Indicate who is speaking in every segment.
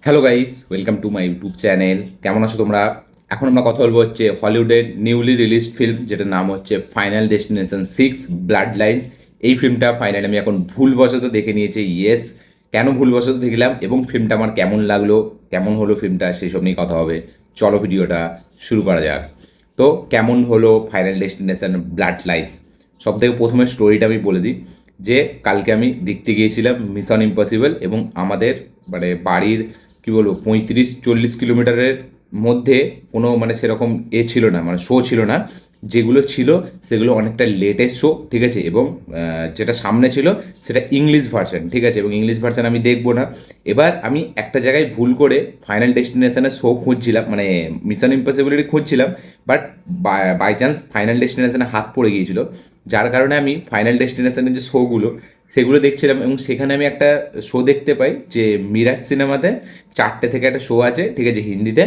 Speaker 1: Hello guys, welcome to my YouTube channel. কেমন আছো তোমরা? এখন আমরা কথা বলবো হচ্ছে হলিউডের নিউলি রিলিজড ফিল্ম, যেটার নাম হচ্ছে ফাইনাল ডেস্টিনেশন 6 ব্লাড লাইন্স। এই ফিল্মটা ফাইনালি আমি এখন ভুলবশত দেখে নিয়েছি। ইয়েস, কেন ভুলবশত দেখলাম এবং ফিল্মটা আমার কেমন লাগলো, কেমন হলো ফিল্মটা, সেসব নিয়ে কথা হবে। চলো ভিডিওটা শুরু করা যাক। তো কেমন হলো ফাইনাল ডেস্টিনেশন ব্লাড লাইন্স? সব থেকে প্রথমে স্টোরিটা আমি বলে দিই যে কালকে আমি দেখতে গিয়েছিলাম মিশন ইম্পসিবল, এবং আমাদের মানে বাড়ির কী বলবো 35-40 কিলোমিটারের মধ্যে কোনো মানে সেরকম ছিল না, মানে শো ছিল না। যেগুলো ছিল সেগুলো অনেকটা লেটেস্ট শো, ঠিক আছে। এবং যেটা সামনে ছিল সেটা ইংলিশ ভার্সন, ঠিক আছে, এবং ইংলিশ ভার্সন আমি দেখবো না। এবার আমি একটা জায়গায় ভুল করে ফাইনাল ডেস্টিনেশনের শো খুঁজছিলাম, মানে মিশন ইম্পসিবিলিটি খুঁজছিলাম, বাট বাই চান্স ফাইনাল ডেস্টিনেশনে হাত পড়ে গিয়েছিল। যার কারণে আমি ফাইনাল ডেস্টিনেশনের যে শোগুলো সেগুলো দেখছিলাম, এবং সেখানে আমি একটা শো দেখতে পাই যে মিরাজ সিনেমাতে 4টে থেকে একটা শো আছে, ঠিক আছে, হিন্দিতে।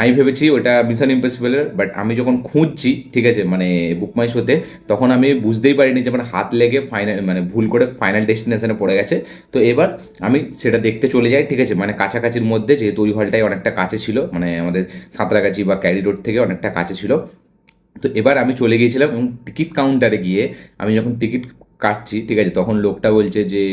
Speaker 1: আমি ভেবেছি ওটা মিশন ইম্পসিবলের, বাট আমি যখন খুঁজছি, ঠিক আছে, মানে বুকমাই শোতে, তখন আমি বুঝতেই পারিনি যে আমার হাত লেগে ফাইনাল মানে ভুল করে ফাইনাল ডেস্টিনেশনে পড়ে গেছে। তো এবার আমি সেটা দেখতে চলে যাই, ঠিক আছে, মানে কাছাকাছির মধ্যে, যেহেতু ওই হলটাই অনেকটা কাছে ছিল, মানে আমাদের সাঁতরাগাছি বা ক্যারি রোড থেকে অনেকটা কাছে ছিল। তো এবার আমি চলে গিয়েছিলাম এবং টিকিট কাউন্টারে গিয়ে আমি যখন টিকিট কাটছি, ঠিক আছে, তখন লোকটা বলছে যে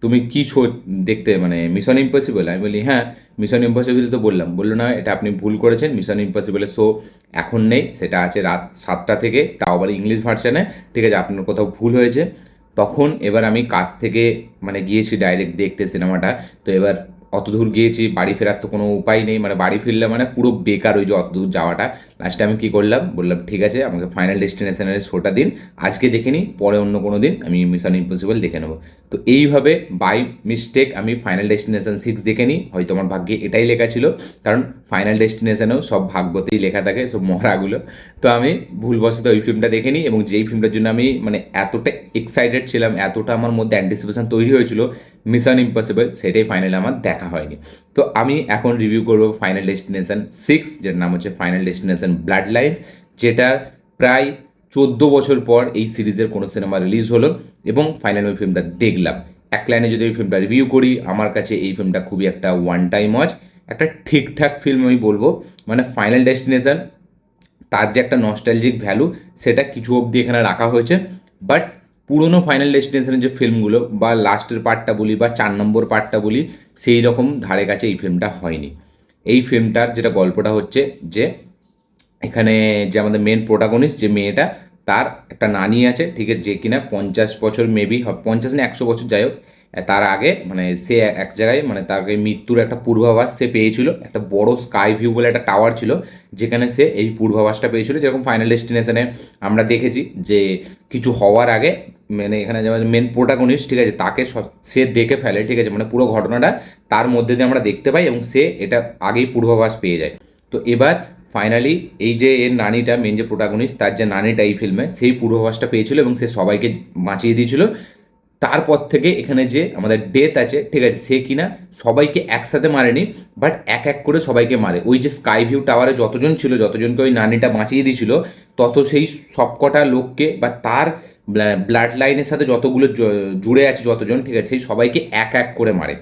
Speaker 1: তুমি কি শো দেখতে, মানে মিশন ইম্পসিবল? আমি বলি হ্যাঁ, মিশন ইম্পসিবল তো বললাম। বললো না, এটা আপনি ভুল করেছেন, মিশন ইম্পসিবলের শো এখন নেই, সেটা আছে রাত 7টা থেকে, তাও আবার ইংলিশ ভার্সানে, ঠিক আছে, আপনার কোথাও ভুল হয়েছে। তখন এবার আমি কাছ থেকে মানে গিয়েছি ডাইরেক্ট দেখতে সিনেমাটা। তো এবার অত দূর গিয়েছি, বাড়ি ফেরার তো কোনো উপায় নেই, মানে বাড়ি ফিরলে মানে পুরো বেকার ওই যে অত দূর যাওয়াটা। লাস্টে আমি কী করলাম, বললাম ঠিক আছে আমাকে ফাইনাল ডেস্টিনেশনের শোটা দিন, আজকে দেখে নিই, পরে অন্য কোনো দিন আমি মিশন ইম্পসিবল দেখে নেবো। তো এইভাবে বাই মিস্টেক আমি ফাইনাল ডেস্টিনেশন 6 দেখে নিই। হয়তো আমার ভাগ্যে এটাই লেখা ছিল, কারণ ফাইনাল ডেস্টিনেশনেও সব ভাগ্যতেই লেখা থাকে, সব মহড়াগুলো। তো আমি ভুলবশত ওই ফিল্মটা দেখে নিই, এবং যেই ফিল্মটার জন্য আমি মানে এতটা এক্সাইটেড ছিলাম, এতটা আমার মধ্যে অ্যান্টিসিপেশন তৈরি হয়েছিল মিশন ইম্পসিবল, সেটাই ফাইনালি আমার দেখা হয়নি। তো আমি এখন রিভিউ করবো ফাইনাল ডেস্টিনেশন 6, যেটার নাম হচ্ছে ফাইনাল ডেস্টিনেশন ব্লাড লাইন্স, যেটা প্রায় 14 বছর পর এই সিরিজের কোনো সিনেমা রিলিজ হলো, এবং ফাইনালি ওই ফিল্মটা দেখলাম। এক লাইনে যদি ওই ফিল্মটা রিভিউ করি, আমার কাছে এই ফিল্মটা খুবই একটা ওয়ান টাইম ওয়াচ, একটা ঠিকঠাক ফিল্ম আমি বলবো। মানে ফাইনাল ডেস্টিনেশন, তার যে একটা নস্টালজিক ভ্যালু, সেটা কিছু অবধি এখানে রাখা হয়েছে। বাট পুরনো ফাইনাল ডেস্টিনেশনের যে ফিল্মগুলো, বা লাস্টের পার্টটা বলি বা 4 নম্বর পার্টটা বলি, সেই রকম ধারে কাছে এই ফিল্মটা হয়নি। এই ফিল্মটার যেটা গল্পটা হচ্ছে যে এখানে যে আমাদের মেন প্রোটাগনিস্ট যে মেয়েটা, তার একটা নানি আছে, ঠিক আছে, যে কিনা 50 বছর মেবি, 50 না 100 বছর যাই হোক, তার আগে মানে সে এক জায়গায় মানে তাকে মৃত্যুর একটা পূর্বাভাস সে পেয়েছিল। একটা বড় স্কাই ভিউ বলে একটা টাওয়ার ছিল, যেখানে সে এই পূর্বাভাসটা পেয়েছিল, যেরকম ফাইনাল ডেস্টিনেশনে আমরা দেখেছি যে কিছু হওয়ার আগে, মানে এখানে যেমন মেন প্রোটাগনিস্ট, ঠিক আছে, তাকে সে দেখে ফেলে, ঠিক আছে, মানে পুরো ঘটনাটা তার মধ্যে দিয়ে আমরা দেখতে পাই, এবং সে এটা আগেই পূর্বাভাস পেয়ে যায়। তো এবার ফাইনালি এই যে এর নানিটা, মেন যে প্রোটাগনিস্ট, তার যে নানিটা এই ফিল্মে, সেই পূর্বাভাসটা পেয়েছিল এবং সে সবাইকে বাঁচিয়ে দিয়েছিল। তারপর থেকে এখানে যে আমাদের ডেথ আছে, ঠিক আছে, সে কিনা সবাইকে একসাথে মারেনি, বাট এক এক করে সবাইকে মারে। ওই যে স্কাই ভিউ টাওয়ারে যতজন ছিল, যতজনকে ওই নানিটা বাঁচিয়ে দিয়েছিল, তত সেই সবকটা লোককে বা তার ব্লাড লাইনের সাথে যতগুলো জুড়ে আছে যতজন, ঠিক আছে, সেই সবাইকে এক এক করে মারে।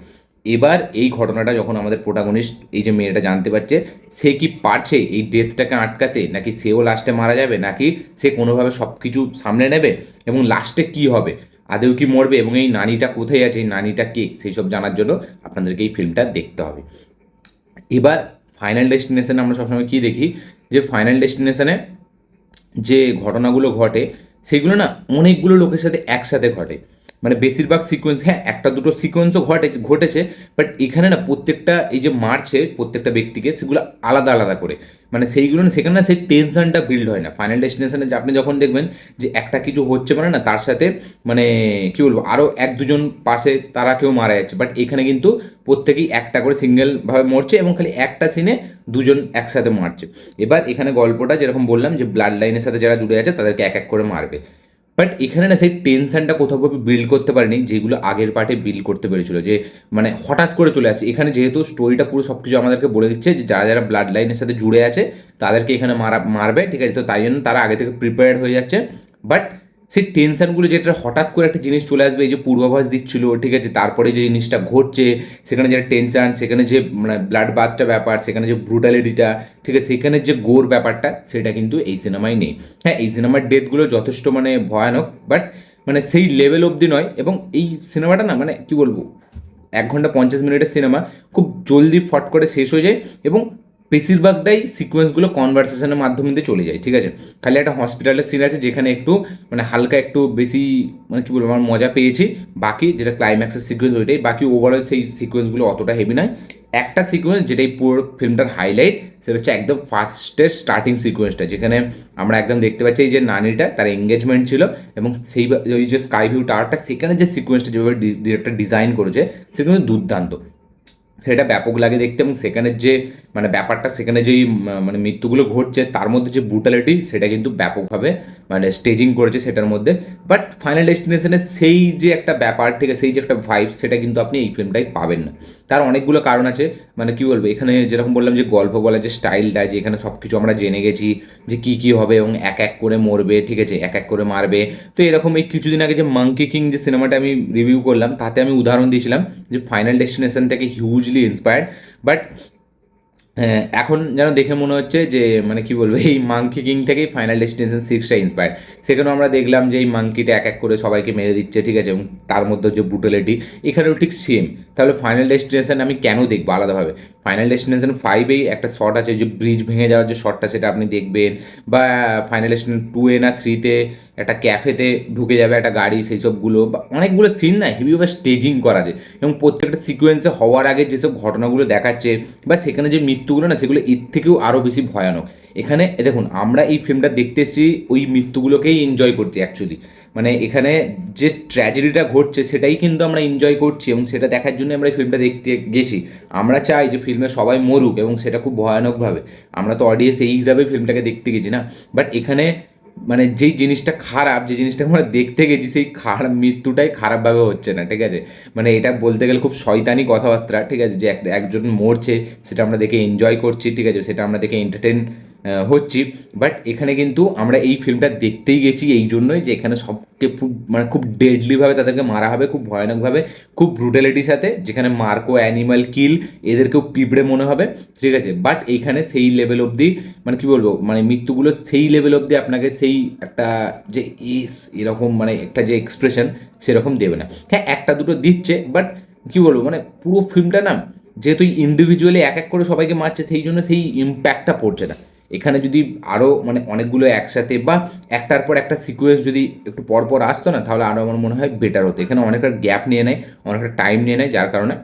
Speaker 1: এবার এই ঘটনাটা যখন আমাদের প্রোটাগনিস্ট, এই যে মেয়েটা, জানতে পারছে, সে কি পারছে এই ডেথটাকে আটকাতে, নাকি সেও লাস্টে মারা যাবে, নাকি সে কোনোভাবে সব কিছু সামলে নেবে, এবং লাস্টে কি হবে, আদেও কি মরবে, এবং এই নানিটা কোথায় আছে, এই নানিটা কে, সেই সব জানার জন্য আপনাদেরকে এই ফিল্মটা দেখতে হবে। এবার ফাইনাল ডেস্টিনেশনে আমরা সবসময় কী দেখি, যে ফাইনাল ডেস্টিনেশনে যে ঘটনাগুলো ঘটে, সেগুলো না অনেকগুলো লোকের সাথে একসাথে ঘটে। মানে বেশিরভাগ সিকোয়েন্স, হ্যাঁ একটা দুটো সিকোয়েন্সও ঘটেছে, বাট এখানে না প্রত্যেকটা এই যে মারছে প্রত্যেকটা ব্যক্তিকে, সেগুলো আলাদা আলাদা করে, মানে সেইগুলো না, সেখানে না সেই টেনশনটা বিল্ড হয় না। ফাইনাল ডেস্টিনেশনে যে আপনি যখন দেখবেন যে একটা কিছু হচ্ছে, মানে না তার সাথে মানে কী বলবো, আরও এক দুজন পাশে তারা কেউ মারা যাচ্ছে, বাট এখানে কিন্তু প্রত্যেকেই একটা করে সিঙ্গেলভাবে মরছে, এবং খালি একটা সিনে দুজন একসাথে মারছে। এবার এখানে গল্পটা যেরকম বললাম, যে ব্লাড লাইনের সাথে যারা জুড়ে আছে তাদেরকে এক এক করে মারবে, বাট এখানে না সেই টেনশনটা কোথাও বিল্ড করতে পারেনি, যেগুলো আগের পার্টে বিল্ড করতে পেরেছিল, যে মানে হঠাৎ করে চলে আসে। এখানে যেহেতু স্টোরিটা পুরো সব কিছু আমাদেরকে বলে দিচ্ছে, যে যারা যারা ব্লাড লাইনের সাথে জুড়ে আছে তাদেরকে এখানে মারবে, ঠিক আছে, তো তাই জন্য তারা আগে থেকে প্রিপেয়ার্ড হয়ে যাচ্ছে। বাট সেই টেনশনগুলো, যেটা হঠাৎ করে একটা জিনিস চলে আসবে, এই যে পূর্বাভাস দিচ্ছিল, ঠিক আছে, তারপরে যে জিনিসটা ঘটছে, সেখানে যে টেনশন, সেখানে যে মানে ব্লাড বাথটা ব্যাপার, সেখানে যে ব্রুটালিটিটা, ঠিক আছে, সেখানে যে গোর ব্যাপারটা, সেটা কিন্তু এই সিনেমায় নেই। হ্যাঁ, এই সিনেমার ডেথগুলো যথেষ্ট মানে ভয়ানক, বাট মানে সেই লেভেল অবধি নয়। এবং এই সিনেমাটা না মানে কি বলবো, 1 ঘন্টা 50 মিনিটের সিনেমা, খুব জলদি ফট করে শেষ হয়ে যায়। এবং বেশিরভাগটাই সিকোয়েন্সগুলো কনভারসেশনের মাধ্যমে দিয়ে চলে যায়, ঠিক আছে। খালি একটা হসপিটালের সিন আছে যেখানে একটু মানে হালকা একটু বেশি মানে কী বলবো, আমার মজা পেয়েছি। বাকি যেটা ক্লাইম্যাক্সের সিকোয়েন্স ওইটাই, বাকি ওভারঅল সেই সিকোয়েন্সগুলো অতটা হেভি নয়। একটা সিকোয়েন্স যেটাই পুরো ফিল্মটার হাইলাইট, সেটা হচ্ছে একদম ফার্স্টের স্টার্টিং সিকোয়েন্সটা, যেখানে আমরা একদম দেখতে পাচ্ছি এই যে নানিটা, তার এঙ্গেজমেন্ট ছিল, এবং সেই ওই যে স্কাই ভিউ টাওয়ারটা, সেখানে যে সিকোয়েন্সটা যেভাবে ডিরেক্টর ডিজাইন করেছে, সেটা কিন্তু দুর্দান্ত। সেটা ব্যাপক লাগে দেখতে। এবং সেখানের যে মানে ব্যাপারটা, সেখানে যেই মানে মৃত্যুগুলো ঘটছে, তার মধ্যে যে ব্রুটালিটি, সেটা কিন্তু ব্যাপকভাবে মানে স্টেজিং করেছে সেটার মধ্যে। বাট ফাইনাল ডেস্টিনেশনের সেই যে একটা ব্যাপার, ঠিক আছে, সেই যে একটা ভাইব, সেটা কিন্তু আপনি এই ফিল্মটাই পাবেন না। তার অনেকগুলো কারণ আছে। মানে কী বলবো, এখানে যেরকম বললাম যে গল্প বলার যে স্টাইলটা, যে এখানে সব কিছু আমরা জেনে গেছি যে কী কী হবে, এবং এক এক করে মরবে, ঠিক আছে, এক এক করে মারবে। তো এরকম এই কিছুদিন আগে যে মাঙ্কি কিং যে সিনেমাটা আমি রিভিউ করলাম, তাতে আমি উদাহরণ দিয়েছিলাম যে ফাইনাল ডেস্টিনেশন থেকে হিউজলি ইন্সপায়ার্ড। বাট এখন যেন দেখে মনে হচ্ছে যে মানে কি বলবো, এই মাঙ্কি কিং থেকেই ফাইনাল ডেস্টিনেশন 6টা ইন্সপায়ার্ড। সেখানেও আমরা দেখলাম যে এই মাঙ্কিটা এক এক করে সবাইকে মেরে দিচ্ছে, ঠিক আছে, এবং তার মধ্যে যে ব্রুটালিটি, এখানেও ঠিক সেম। তাহলে ফাইনাল ডেস্টিনেশন আমি কেন দেখবো আলাদাভাবে? ফাইনাল ডেস্টিনেশন 5-এই একটা শট আছে, যে ব্রিজ ভেঙে যাওয়ার যে শটটা, সেটা আপনি দেখবেন। বা ফাইনাল ডেস্টিনেশন 2-এ না 3-তে একটা ক্যাফেতে ঢুকে যাবে একটা গাড়ি, সেই সবগুলো বা অনেকগুলো সিন না হেভিভাবে স্টেজিং করা যায়। এবং প্রত্যেকটা সিকোয়েন্সে হওয়ার আগে যেসব ঘটনাগুলো দেখাচ্ছে, বা সেখানে যে মৃত্যুগুলো না, সেগুলো এর থেকেও আরও বেশি ভয়ানক। এখানে দেখুন, আমরা এই ফিল্মটা দেখতে এসেছি ওই মৃত্যুগুলোকেই এনজয় করছি অ্যাকচুয়ালি। মানে এখানে যে ট্র্যাজেডিটা ঘটছে, সেটাই কিন্তু আমরা এনজয় করছি, এবং সেটা দেখার জন্য আমরা এই ফিল্মটা দেখতে গেছি। আমরা চাই যে ফিল্মে সবাই মরুক, এবং সেটা খুব ভয়ানকভাবে। আমরা তো অডিয়েন্স এই হিসাবে ফিল্মটাকে দেখতে গেছি না। বাট এখানে মানে যেই জিনিসটা খারাপ, যে জিনিসটা আমরা দেখতে গেছি, সেই খারাপ মৃত্যুটাই খারাপভাবে হচ্ছে না, ঠিক আছে। মানে এটা বলতে গেলে খুব শয়তানি কথাবার্তা, ঠিক আছে, যে একজন মরছে, সেটা আমরা দেখে এনজয় করছি, ঠিক আছে, সেটা আমরা দেখে এন্টারটেন হচ্ছি। বাট এখানে কিন্তু আমরা এই ফিল্মটা দেখতেই গেছি এই জন্যই যে এখানে সবকে খুব মানে খুব ডেডলিভাবে তাদেরকে মারা হবে, খুব ভয়ানকভাবে, খুব ব্রুটালিটির সাথে, যেখানে মার্কো অ্যানিমাল কিল, এদেরকেও পিঁপড়ে মনে হবে, ঠিক আছে। বাট এইখানে সেই লেভেল অবধি মানে কি বলবো, মানে মৃত্যুগুলো সেই লেভেল অবধি আপনাকে সেই একটা যে এরকম মানে একটা যে এক্সপ্রেশন, সেরকম দেবে না। হ্যাঁ, একটা দুটো দিচ্ছে, বাট কি বলবো, মানে পুরো ফিল্মটা না, যেহেতু ইন্ডিভিজুয়ালি এক এক করে সবাইকে মারছে, সেই জন্য সেই ইম্প্যাক্টটা পড়ছে না। এখানে যদি আরও মানে অনেকগুলো একসাথে বা একটার পর একটা সিকোয়েন্স যদি একটু পর পর আসতো না, তাহলে আরও আমার মনে হয় বেটার হতো। এখানে অনেকটা গ্যাপ নিয়ে নেয়, অনেকটা টাইম নিয়ে নেয়, যার কারণে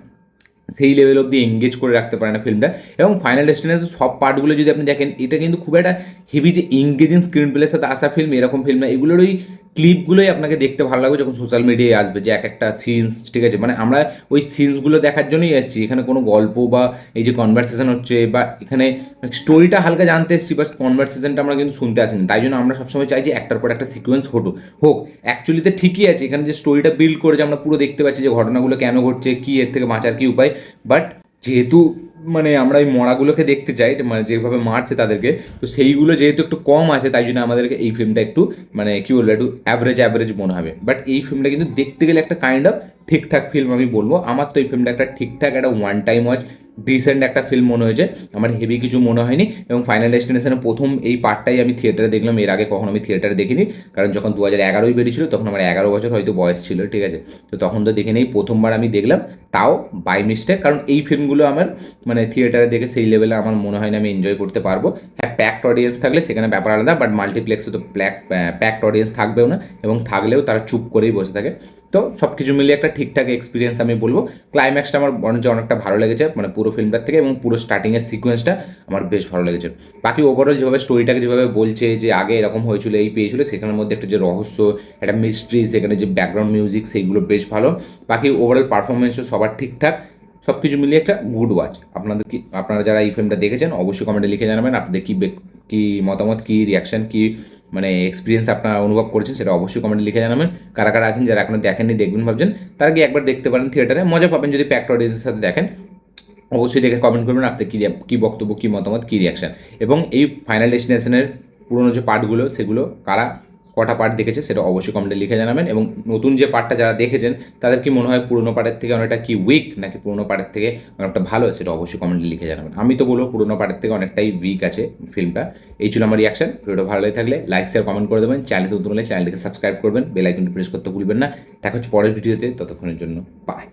Speaker 1: সেই লেভেল অব্দি এঙ্গেজ করে রাখতে পারে না ফিল্মটা। এবং ফাইনাল ডেস্টিনেশন সব পার্টগুলো যদি আপনি দেখেন, এটা কিন্তু খুব একটা হেভি যে এঙ্গেজিং স্ক্রিন প্লের সাথে আসা ফিল্ম, এরকম ফিল্ম না। এগুলোর ওই ক্লিপগুলোই আপনাকে দেখতে ভালো লাগবে যখন সোশ্যাল মিডিয়ায় আসবে, যে এক একটা সিনস, ঠিক আছে, মানে আমরা ওই সিনসগুলো দেখার জন্যই এসেছি। এখানে কোনো গল্প বা এই যে কনভারসেশন হচ্ছে, বা এখানে স্টোরিটা হালকা জানতে এসেছি, বাট কনভারসেশনটা আমরা কিন্তু শুনতে আসিনি। তাই জন্য আমরা সবসময় চাই যে একটার পর একটা সিকোয়েন্স হোক। অ্যাকচুয়ালিতে ঠিকই আছে, এখানে যে স্টোরিটা বিল্ড করেছে, আমরা পুরো দেখতে পাচ্ছি যে ঘটনাগুলো কেন ঘটছে, কী এর থেকে বাঁচার কী উপায়। বাট যেহেতু মানে আমরা এই মরাগুলোকে দেখতে চাই, মানে যেভাবে মারছে তাদেরকে, তো সেইগুলো যেহেতু একটু কম আছে, তাই জন্য আমাদেরকে এই ফিল্মটা একটু মানে কী বলবো, একটু অ্যাভারেজ মনে হবে। বাট এই ফিল্মটা কিন্তু দেখতে গেলে একটা কাইন্ড অফ ঠিকঠাক ফিল্ম আমি বলবো। আমার তো এই ফিল্মটা একটা ঠিকঠাক একটা ওয়ান টাইম ওয়াচ ডিসেন্ট একটা ফিল্ম মনে হয়েছে, আমার হেভি কিছু মনে হয়নি। এবং ফাইনাল ডেস্টিনেশনের প্রথম এই পার্টটাই আমি থিয়েটারে দেখলাম, এর আগে কখনো আমি থিয়েটারে দেখিনি। কারণ যখন 2011-ই বেরিয়েছিল, তখন আমার 11 বছর হয়তো বয়স ছিল, ঠিক আছে। তো তখন তো দেখে নেই, প্রথমবার আমি দেখলাম, তাও বাই মিস্টেক। কারণ এই ফিল্মগুলো আমার মানে থিয়েটারে দেখে সেই লেভেলে আমার মনে হয় না আমি এনজয় করতে পারবো। হ্যাঁ, প্যাকড অডিয়েন্স থাকলে সেখানে ব্যাপার আলাদা, বাট মাল্টিপ্লেক্সে তো প্যাকড অডিয়েন্স থাকবেও না, এবং থাকলেও তারা চুপ করেই বসে থাকে। তো সব কিছু মিলিয়ে একটা ঠিকঠাক এক্সপিরিয়েন্স আমি বলবো। ক্লাইম্যাক্সটা আমার বরঞ্চ অনেকটা ভালো লেগেছে, মানে পুরো ফিল্মটার থেকে, এবং পুরো স্টার্টিংয়ের সিকোয়েন্সটা আমার বেশ ভালো লেগেছে। বাকি ওভারঅল যেভাবে স্টোরিটাকে যেভাবে বলছে, যে আগে এরকম হয়েছিল, এই পেয়েছিল, সেখানের মধ্যে একটা যে রহস্য, একটা মিস্ট্রি, সেখানে যে ব্যাকগ্রাউন্ড মিউজিক, সেইগুলো বেশ ভালো। বাকি ওভারঅল পারফরমেন্সও সবার ঠিকঠাক। সব কিছু মিলিয়ে একটা গুড ওয়াচ। আপনারা যারা এই ফিল্মটা দেখেছেন, অবশ্যই কমেন্টে লিখে জানাবেন আপনাদের কী মতামত, কী রিয়াকশান, কী মানে এক্সপিরিয়েন্স আপনারা অনুভব করেছেন, সেটা অবশ্যই কমেন্টে লিখে জানাবেন। কারা কারা আছেন যারা এখনও দেখেননি, দেখবেন ভাবছেন, তারা গিয়ে একবার দেখতে পারেন থিয়েটারে, মজা পাবেন যদি প্যাকড অডিয়েন্সের সাথে দেখেন। অবশ্যই দেখে কমেন্ট করবেন আপনার কী বক্তব্য, কী মতামত, কী রিয়াকশান। এবং এই ফাইনাল ডেস্টিনেশনের পুরোনো যে পার্টগুলো, সেগুলো কারা কটা পার্ট দেখেছে সেটা অবশ্যই কমেন্টে লিখে জানাবেন, এবং নতুন যে পার্টটা যারা দেখেছেন তাদের কি মনে হয় পুরোনো পার্টের থেকে অনেকটা কি উইক নাকি পুরোনো পার্টের থেকে অনেকটা ভালো, সেটা অবশ্যই কমেন্টে লিখে জানাবেন। আমি তো বলবো পুরোনো পার্টের থেকে অনেকটাই উইক আছে ফিল্মটা। এই ছিল আমার রিয়াকশন। ভিডিওটা ভালো লাগে থাকলে লাইক শেয়ার কমেন্ট করে দেবেন, চ্যানেলটি নতুন হলে চ্যানেলটিকে সাবস্ক্রাইব করবেন, বেল আইকনটি প্রেস করতে ভুলবেন না। দেখা হচ্ছে পরের ভিডিওতে, ততক্ষণের জন্য বাই।